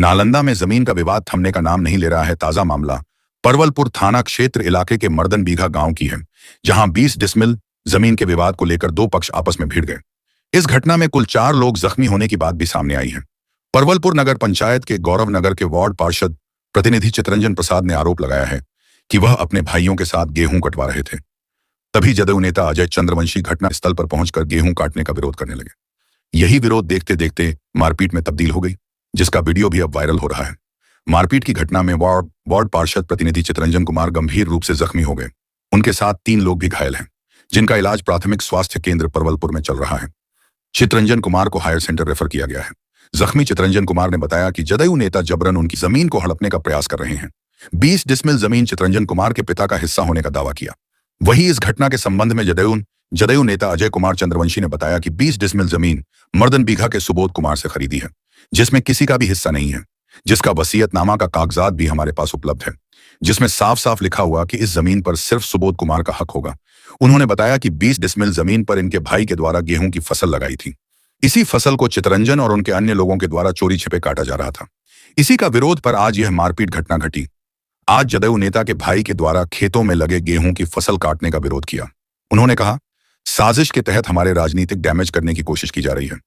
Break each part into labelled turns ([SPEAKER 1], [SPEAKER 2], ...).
[SPEAKER 1] नालंदा में जमीन का विवाद थमने का नाम नहीं ले रहा है। ताजा मामला परवलपुर थाना क्षेत्र इलाके के मर्दन बीघा गांव की है, जहां 20 डिसमिल जमीन के विवाद को लेकर दो पक्ष आपस में भिड़ गए। इस घटना में कुल 4 लोग जख्मी होने की बात भी सामने आई है। परवलपुर नगर पंचायत के गौरव नगर के वार्ड पार्षद प्रतिनिधि चितरंजन प्रसाद ने आरोप लगाया है कि वह अपने भाइयों के साथ गेहूं कटवा रहे थे। तभी जदयू नेता अजय चंद्रवंशी घटना स्थल पर पहुंचकर गेहूं काटने का विरोध करने लगे। यही विरोध देखते देखते मारपीट में तब्दील हो गई, जिसका वीडियो भी अब वायरल हो रहा है। मारपीट की घटना में वार्ड पार्षद प्रतिनिधि चितरंजन कुमार गंभीर रूप से जख्मी हो गए। उनके साथ 3 लोग भी घायल हैं, जिनका इलाज प्राथमिक स्वास्थ्य केंद्र परवलपुर में चल रहा है। चितरंजन कुमार को हायर सेंटर रेफर किया गया है। जख्मी चितरंजन कुमार ने बताया कि जदयू नेता जबरन उनकी जमीन को हड़पने का प्रयास कर रहे हैं। 20 डिसमिल जमीन चितरंजन कुमार के पिता का हिस्सा होने का दावा किया। वहीं इस घटना के संबंध में जदयू नेता अजय कुमार चंद्रवंशी ने बताया कि 20 डिसमिल जमीन मर्दन बीघा के सुबोध कुमार से खरीदी है, जिसमें किसी का भी हिस्सा नहीं है, जिसका वसीयतनामा का कागजात भी हमारे पास उपलब्ध है, जिसमें साफ साफ लिखा हुआ कि इस जमीन पर सिर्फ सुबोध कुमार का हक होगा। उन्होंने बताया कि 20 डिसमिल जमीन पर इनके भाई के द्वारा गेहूं की फसल लगाई थी। इसी फसल को चितरंजन और उनके अन्य लोगों के द्वारा चोरी छिपे काटा जा रहा था। इसी का विरोध पर आज यह मारपीट घटना घटी। आज जदयू नेता के भाई के द्वारा खेतों में लगे गेहूं की फसल काटने का विरोध किया। उन्होंने कहा, साजिश के तहत हमारे राजनीतिक डैमेज करने की कोशिश की जा रही है।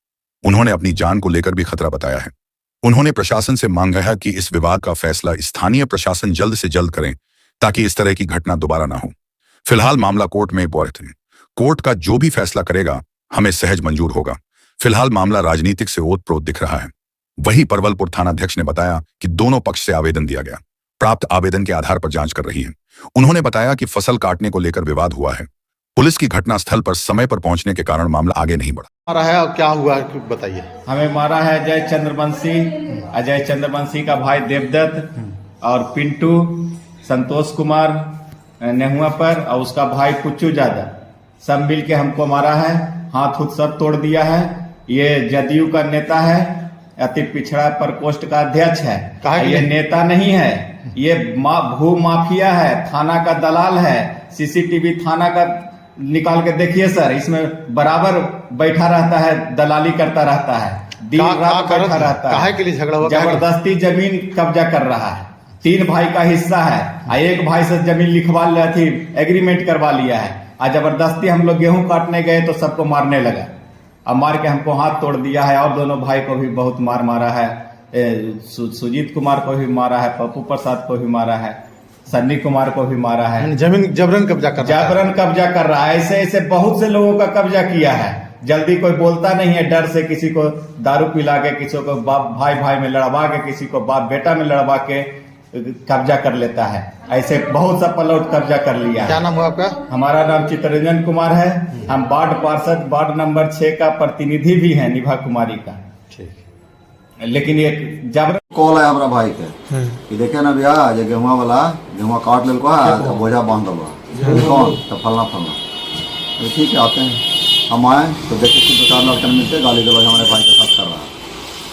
[SPEAKER 1] उन्होंने अपनी जान को लेकर भी खतरा बताया है। उन्होंने प्रशासन से मांगा है कि इस विवाद का फैसला स्थानीय प्रशासन जल्द से जल्द करें, ताकि इस तरह की घटना दोबारा ना हो। फिलहाल मामला कोर्ट में पहुंच है। कोर्ट का जो भी फैसला करेगा हमें सहज मंजूर होगा। फिलहाल मामला राजनीतिक से ओतप्रोत दिख रहा है। वहीं परवलपुर थानाध्यक्ष ने बताया कि दोनों पक्ष से आवेदन दिया गया। प्राप्त आवेदन के आधार पर जांच कर रही है। उन्होंने बताया कि फसल काटने को लेकर विवाद हुआ है। पुलिस की घटनास्थल पर समय पर पहुंचने के कारण मामला आगे नहीं बढ़ा।
[SPEAKER 2] मारा है और क्या हुआ बताइए।
[SPEAKER 3] हमें मारा है अजय चंद्रवंशी का भाई देवदत्त और पिंटू संतोष कुमार नेहुआ पर, और उसका भाई पुच्चू जादव सब मिल के हमको मारा है। हाथ उथ सब तोड़ दिया है। ये जदयू का नेता है, अति पिछड़ा प्रकोष्ठ का अध्यक्ष है। ये नेता नहीं है, ये भू माफिया है, थाना का दलाल है। सीसीटीवी थाना का निकाल के देखिए सर, इसमें बराबर बैठा रहता है, दलाली करता रहता है, दिन रात बैठा रहता है।
[SPEAKER 2] काहे के लिए झगड़ा हुआ?
[SPEAKER 3] जबरदस्ती जमीन कब्जा कर रहा है। 3 भाई का हिस्सा है, एक भाई से जमीन लिखवा लिया थी, एग्रीमेंट करवा लिया है। आज जबरदस्ती हम लोग गेहूं काटने गए तो सबको मारने लगा। अब मार के हमको हाथ तोड़ दिया है, और दोनों भाई को भी बहुत मारा है। सुजीत कुमार को भी मारा है, पप्पू प्रसाद को भी मारा है, सन्नी कुमार को भी मारा है।
[SPEAKER 2] जमीन जबरन कब्जा
[SPEAKER 3] कर रहा है। ऐसे बहुत से लोगों का कब्जा किया है। जल्दी कोई बोलता नहीं है, डर से किसी को दारू पिला के, किसी को बाप भाई में लड़वा के, किसी को बाप बेटा में लड़वा के कब्जा कर लेता है। ऐसे बहुत सा प्लॉट कब्जा कर लिया है।
[SPEAKER 2] क्या नाम हुआ आपका?
[SPEAKER 3] हमारा नाम चितरंजन कुमार है। हम वार्ड पार्षद वार्ड नंबर 6 का प्रतिनिधि भी है, निभा कुमारी का। लेकिन ये जब
[SPEAKER 4] कॉल है हमारा भाई के कि देखे ना भैया, जो गेहुआ वाला गेहुआ काट ले तो बोझा बांध दो कौन तो फलना तो ठीक है, आते हैं। हम आए तो देखे कि 2-4 लड़के मिलते गाली गलौज हमारे भाई के साथ कर रहा है।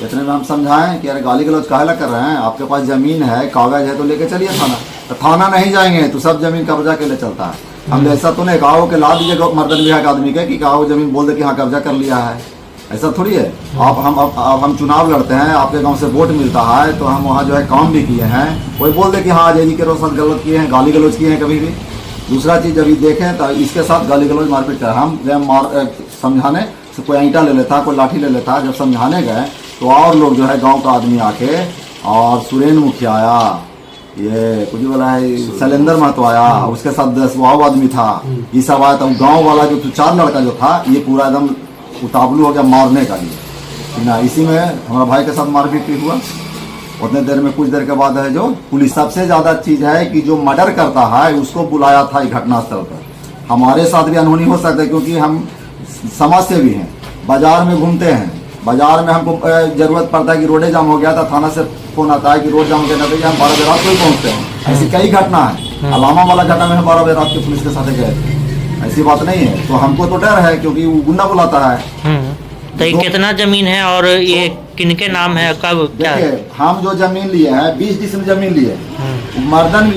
[SPEAKER 4] इतने में हम समझाएं कि अरे गाली गलौज काहे ला कर रहे हैं, आपके पास जमीन है, कागज है तो लेके चलिए थाना। तो थाना नहीं जाएंगे तो सब जमीन कब्जा के लिए चलता है। हमने ऐसा तो नहीं कहा कि ला दीजिए मर्दन विभाग आदमी के कि कहा जमीन बोल दे कि हाँ कब्जा कर लिया है, ऐसा थोड़ी है। हम चुनाव लड़ते हैं, आपके गांव से वोट मिलता है तो हम वहाँ जो है काम भी किए हैं। कोई बोल दे कि हाँ अजय जी के साथ गलत किए हैं, गाली गलौज किए हैं कभी भी। दूसरा चीज़ अभी देखें तो इसके साथ गाली गलौज मारपीट कर, हम समझाने से कोई ईंटा ले लेता, कोई लाठी ले लेता। जब समझाने गए तो और लोग जो है गांव का आदमी आके, और सुरेंद्र मुखिया आया, ये कुछ बोला है शैलेंद्र महतो आया, उसके साथ 10 आदमी था, ये सब आया। तब गाँव वाला जो 4 लड़का जो था ये पूरा एकदम उतावलू हो गया मारने का लिए ना। इसी में हमारा भाई के साथ मारपीट भी हुआ। उतने देर में कुछ देर के बाद है जो पुलिस, सबसे ज्यादा चीज है कि जो मर्डर करता है उसको बुलाया था घटनास्थल पर। हमारे साथ भी अनहोनी हो सकता है, क्योंकि हम समाज से भी हैं, बाजार में घूमते हैं। बाजार में हमको जरूरत पड़ता है कि रोडे जाम हो गया था, थाना से फोन आता है कि रोड जाम करना चाहिए, हम 12 बजे रात को ही पहुँचते हैं। ऐसी कई घटना है। अलामा वाला घटना में हम 12 बजे रात के पुलिस के साथ गए थे। ऐसी बात नहीं है। तो हमको तो डर है क्योंकि वो गुंडा बुलाता है।
[SPEAKER 5] तो ये कितना जमीन है और ये किनके नाम है, कब क्या?
[SPEAKER 4] हम जो जमीन लिए हैं 20 डिसमिल जमीन लिए, मर्दन